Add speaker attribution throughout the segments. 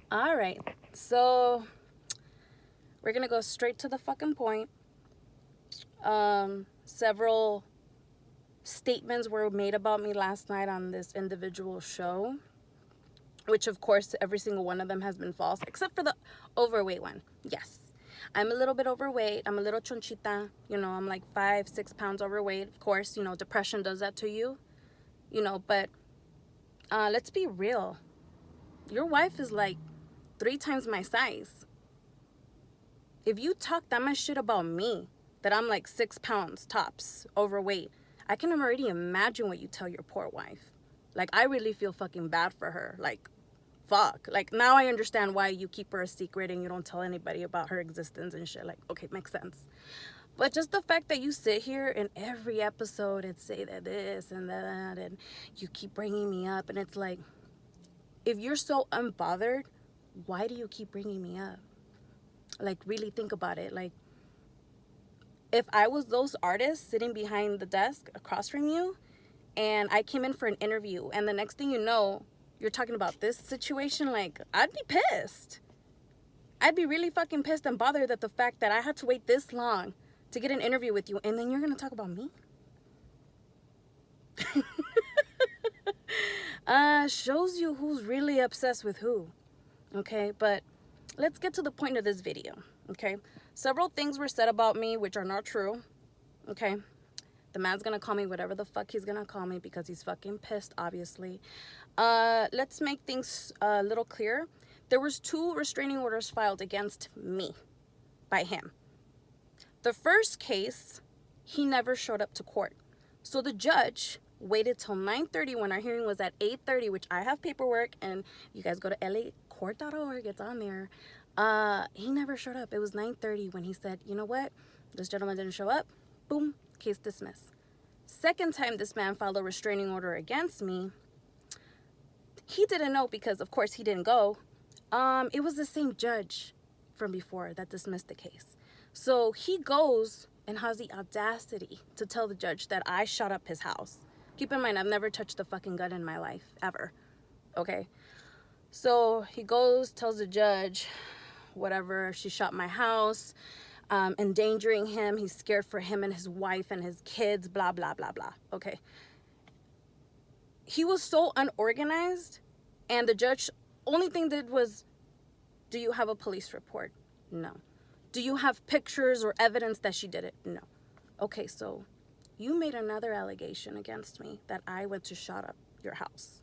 Speaker 1: All right. So we're going to go straight to the fucking point. Several statements were made about me last night on this individual show, which of course every single one of them has been false, except for the overweight one. Yes, I'm a little bit overweight. I'm a little chonchita. I'm like 5-6 pounds overweight. Of course, depression does that to you. But let's be real. Your wife is like 3 times my size. If you talk that much shit about me, that I'm like 6 pounds tops overweight, I can already imagine what you tell your poor wife. Like, I really feel fucking bad for her. Like, fuck. Like, now I understand why you keep her a secret and you don't tell anybody about her existence and shit. Like, okay, makes sense. But just the fact that you sit here in every episode and say that this and that, and you keep bringing me up, and it's like, if you're so unbothered, why do you keep bringing me up? Like, really think about it. Like, if I was those artists sitting behind the desk across from you, and I came in for an interview, and the next thing you know, you're talking about this situation, like, I'd be pissed. I'd be really fucking pissed and bothered at the fact that I had to wait this long to get an interview with you, and then you're gonna talk about me? Shows you who's really obsessed with who. Okay, but let's get to the point of this video. Okay, several things were said about me which are not true. Okay, the man's gonna call me whatever the fuck he's gonna call me because he's fucking pissed, obviously. Let's make things a little clear. There was 2 restraining orders filed against me by him. The first case, he never showed up to court. So the judge waited till 9:30 when our hearing was at 8:30, which I have paperwork, and you guys go to lacourt.org, it's on there. He never showed up. It was 9:30 when he said, you know what? This gentleman didn't show up. Boom, case dismissed. Second time this man filed a restraining order against me, he didn't know because, of course, he didn't go. It was the same judge from before that dismissed the case. So he goes and has the audacity to tell the judge that I shot up his house. Keep in mind, I've never touched a fucking gun in my life, ever. Okay? So he goes, tells the judge, whatever, she shot my house, endangering him. He's scared for him and his wife and his kids, blah, blah, blah, blah. Okay. He was so unorganized, and the judge, only thing did was, do you have a police report? No. Do you have pictures or evidence that she did it? No. Okay, so you made another allegation against me that I went to shot up your house,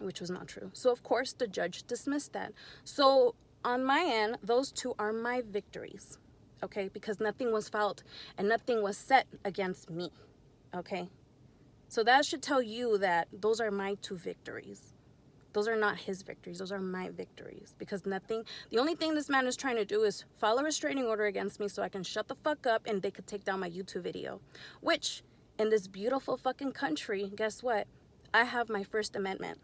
Speaker 1: which was not true. So, of course, the judge dismissed that. So, on my end, those 2 are my victories, okay? Because nothing was filed and nothing was set against me, okay? So that should tell you that those are my 2 victories. Those are not his victories. Those are my victories. Because the only thing this man is trying to do is file a restraining order against me so I can shut the fuck up and they could take down my YouTube video. Which, in this beautiful fucking country, guess what? I have my First Amendment.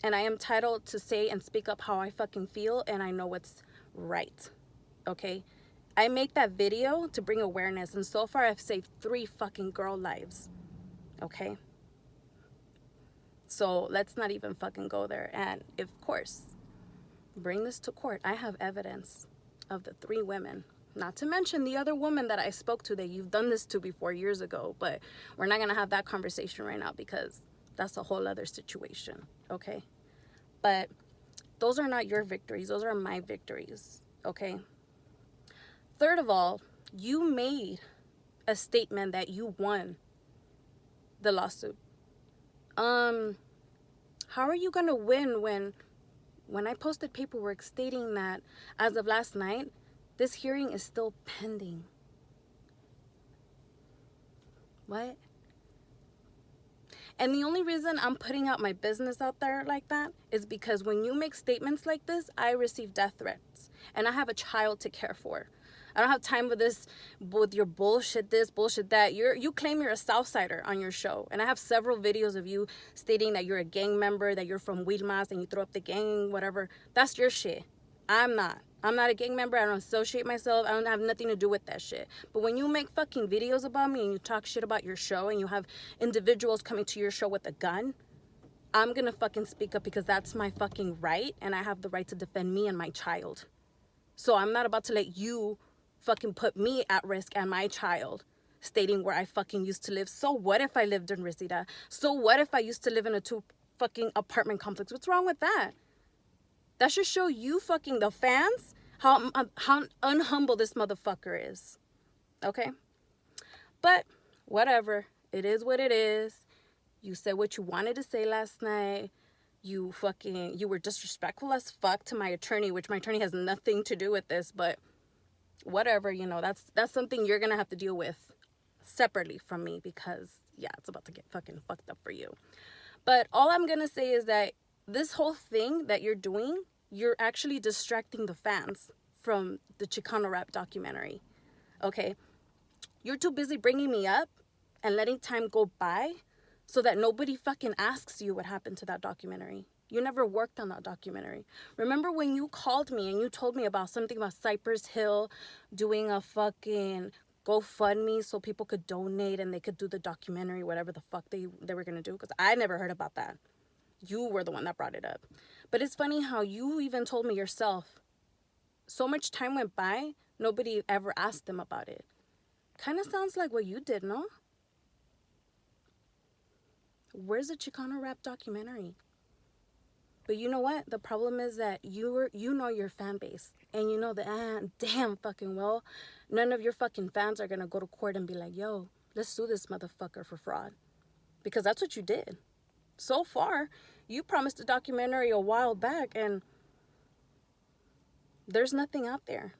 Speaker 1: And I am entitled to say and speak up how I fucking feel, and I know what's right. Okay? I make that video to bring awareness, and so far I've saved 3 fucking girl lives. Okay? So let's not even fucking go there. And of course, bring this to court. I have evidence of the 3 women. Not to mention the other woman that I spoke to that you've done this to before years ago. But we're not going to have that conversation right now because that's a whole other situation. Okay? But those are not your victories. Those are my victories. Okay? Third of all, you made a statement that you won the lawsuit. How are you gonna win when I posted paperwork stating that as of last night, this hearing is still pending? What? And the only reason I'm putting out my business out there like that is because when you make statements like this, I receive death threats and I have a child to care for. I don't have time for this, with your bullshit this, bullshit that. You claim you're a Southsider on your show. And I have several videos of you stating that you're a gang member, that you're from Wilmas and you throw up the gang, whatever. That's your shit. I'm not. I'm not a gang member. I don't associate myself. I don't have nothing to do with that shit. But when you make fucking videos about me and you talk shit about your show and you have individuals coming to your show with a gun, I'm gonna fucking speak up because that's my fucking right, and I have the right to defend me and my child. So I'm not about to let you fucking put me at risk and my child, stating where I fucking used to live. So what if I lived in Reseda? So what if I used to live in a 2 fucking apartment complex? What's wrong with that? That should show you fucking the fans how unhumble this motherfucker is. Okay? But whatever. It is what it is. You said what you wanted to say last night. You were disrespectful as fuck to my attorney, which my attorney has nothing to do with this, but whatever, you know, that's something you're gonna have to deal with separately from me, because yeah, it's about to get fucking fucked up for you. But all I'm gonna say is that this whole thing that you're doing, you're actually distracting the fans from the Chicano rap documentary. Okay? You're too busy bringing me up and letting time go by so that nobody fucking asks you what happened to that documentary. You never worked on that documentary. Remember when you called me and you told me about something about Cypress Hill doing a fucking GoFundMe so people could donate and they could do the documentary, whatever the fuck they were going to do? Because I never heard about that. You were the one that brought it up. But it's funny how you even told me yourself. So much time went by, nobody ever asked them about it. Kind of sounds like what you did, no? Where's the Chicano rap documentary? But you know what? The problem is that you know your fan base. And you know that, damn fucking well, none of your fucking fans are going to go to court and be like, yo, let's sue this motherfucker for fraud. Because that's what you did. So far, you promised a documentary a while back and there's nothing out there.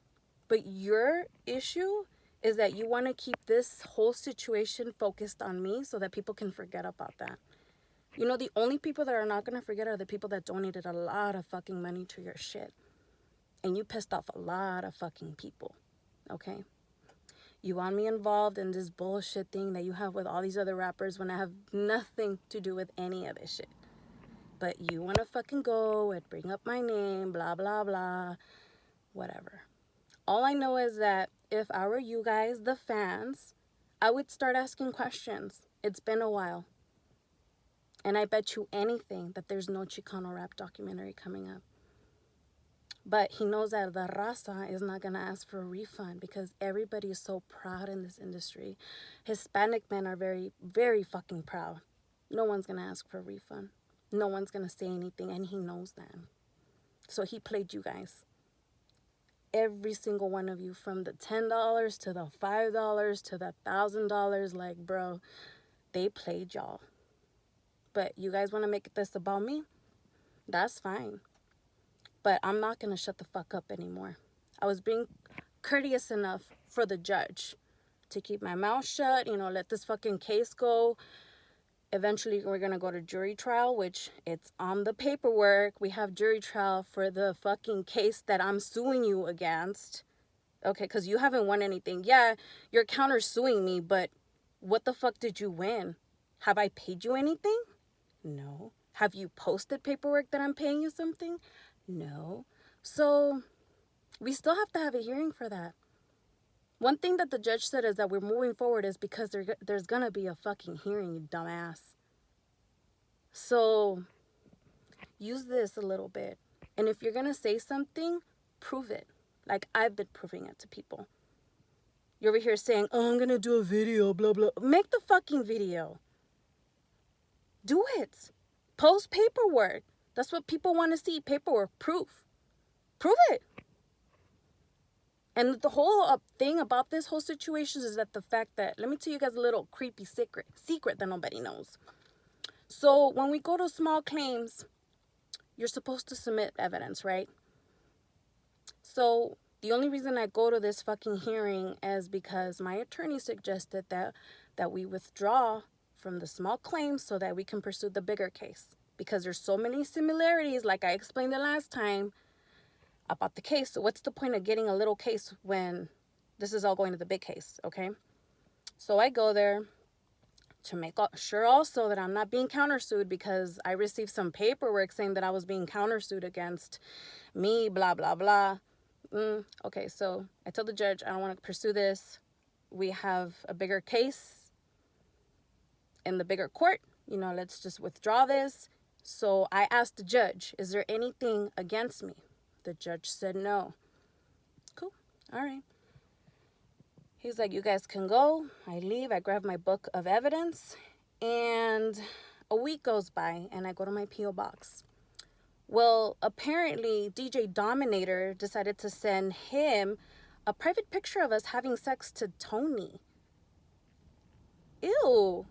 Speaker 1: But your issue is that you want to keep this whole situation focused on me so that people can forget about that. You know, the only people that are not going to forget are the people that donated a lot of fucking money to your shit. And you pissed off a lot of fucking people, okay? You want me involved in this bullshit thing that you have with all these other rappers when I have nothing to do with any of this shit. But you want to fucking go and bring up my name, blah, blah, blah, whatever. All I know is that if I were you guys, the fans, I would start asking questions. It's been a while. And I bet you anything that there's no Chicano rap documentary coming up. But he knows that the raza is not going to ask for a refund because everybody is so proud in this industry. Hispanic men are very, very fucking proud. No one's going to ask for a refund. No one's going to say anything, and he knows that. So he played you guys. Every single one of you, from the $10 to the $5 to the $1,000, like, bro, they played y'all. But you guys want to make this about me? That's fine. But I'm not going to shut the fuck up anymore. I was being courteous enough for the judge to keep my mouth shut, you know, let this fucking case go. Eventually, we're going to go to jury trial, which it's on the paperwork. We have jury trial for the fucking case that I'm suing you against. Okay, because you haven't won anything. Yeah, you're counter-suing me, but what the fuck did you win? Have I paid you anything? No. Have you posted paperwork that I'm paying you something? No. So we still have to have a hearing for that. One thing that the judge said is that we're moving forward is because there's going to be a fucking hearing, you dumbass. So use this a little bit. And if you're going to say something, prove it. Like I've been proving it to people. You're over here saying, oh, I'm going to do a video, blah, blah. Make the fucking video. Do it. Post paperwork. That's what people want to see. Paperwork. Proof. Prove it. And the whole thing about this whole situation is that the fact that, let me tell you guys a little creepy secret that nobody knows. So when we go to small claims, you're supposed to submit evidence, right? So the only reason I go to this fucking hearing is because my attorney suggested that we withdraw from the small claims so that we can pursue the bigger case. Because there's so many similarities, like I explained the last time, about the case. So what's the point of getting a little case when this is all going to the big case, okay? So I go there to make sure also that I'm not being countersued, because I received some paperwork saying that I was being countersued against me, blah, blah, blah. Okay, so I tell the judge, I don't want to pursue this. We have a bigger case in the bigger court. You know, let's just withdraw this. So I asked the judge, is there anything against me? The judge said no. Cool. All right. He's like, you guys can go. I leave. I grab my book of evidence. And a week goes by and I go to my P.O. box. Well, apparently djdominator decided to send him a private picture of us having sex to Tony. Ew.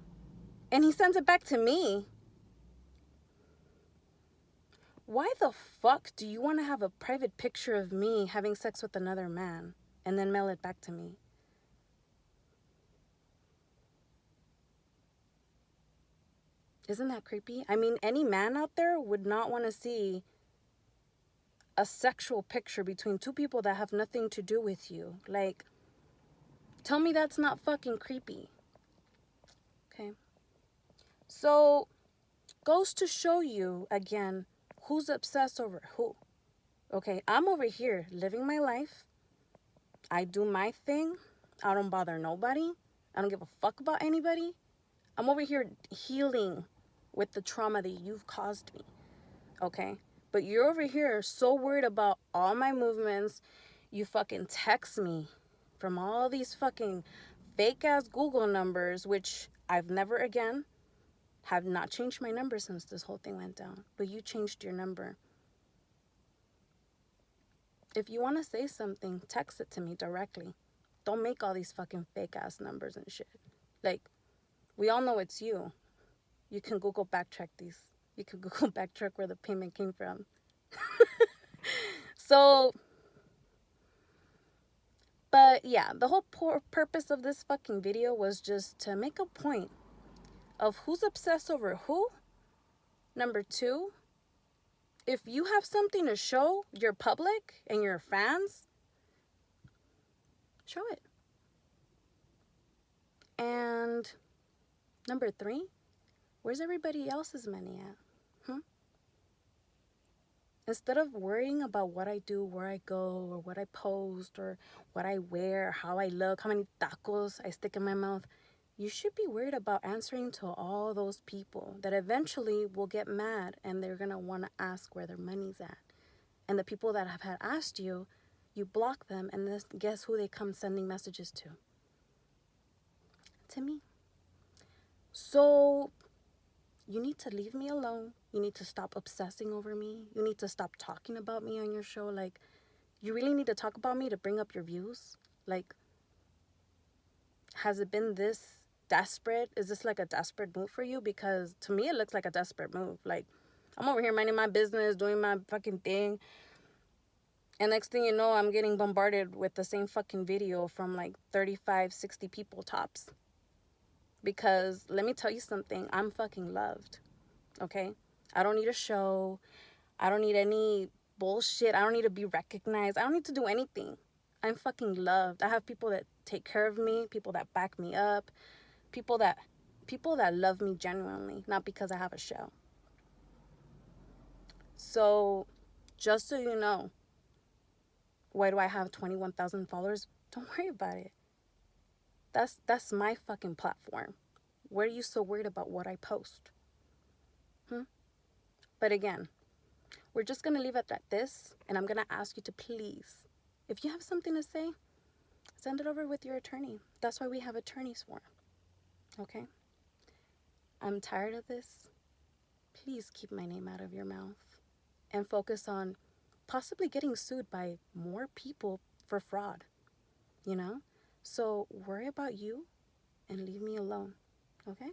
Speaker 1: And he sends it back to me. Why the fuck do you want to have a private picture of me having sex with another man and then mail it back to me? Isn't that creepy? I mean, any man out there would not want to see a sexual picture between two people that have nothing to do with you. Like, tell me that's not fucking creepy. Okay. So, goes to show you, again, who's obsessed over who. Okay, I'm over here living my life. I do my thing. I don't bother nobody. I don't give a fuck about anybody. I'm over here healing with the trauma that you've caused me. Okay? But you're over here so worried about all my movements. You fucking text me from all these fucking fake ass Google numbers, which I've never again have not changed my number since this whole thing went down. But you changed your number. If you want to say something, text it to me directly. Don't make all these fucking fake ass numbers and shit. Like, we all know it's you. You can Google backtrack these. You can Google backtrack where the payment came from. So, but yeah, the whole purpose of this fucking video was just to make a point of who's obsessed over who. Number two, if you have something to show your public and your fans, show it. And number three, where's everybody else's money at? Instead of worrying about what I do, where I go, or what I post, or what I wear, how I look, how many tacos I stick in my mouth, you should be worried about answering to all those people that eventually will get mad and they're going to want to ask where their money's at. And the people that have had asked you, you block them, and then guess who they come sending messages to? To me. So you need to leave me alone. You need to stop obsessing over me. You need to stop talking about me on your show. Like, you really need to talk about me to bring up your views? Like, has it been this desperate? Is this like a desperate move for you? Because to me, it looks like a desperate move. Like, I'm over here minding my business, doing my fucking thing. And next thing you know, I'm getting bombarded with the same fucking video from like 35, 60 people tops. Because let me tell you something, I'm fucking loved. Okay? I don't need a show. I don't need any bullshit. I don't need to be recognized. I don't need to do anything. I'm fucking loved. I have people that take care of me, people that back me up, people that love me genuinely, not because I have a show. So, just so you know, why do I have 21,000 followers? Don't worry about it. That's my fucking platform. Why are you so worried about what I post? But again, we're just going to leave it at this, and I'm going to ask you to please, if you have something to say, send it over with your attorney. That's why we have attorneys for. Okay? I'm tired of this. Please keep my name out of your mouth and focus on possibly getting sued by more people for fraud, you know? So worry about you and leave me alone, okay?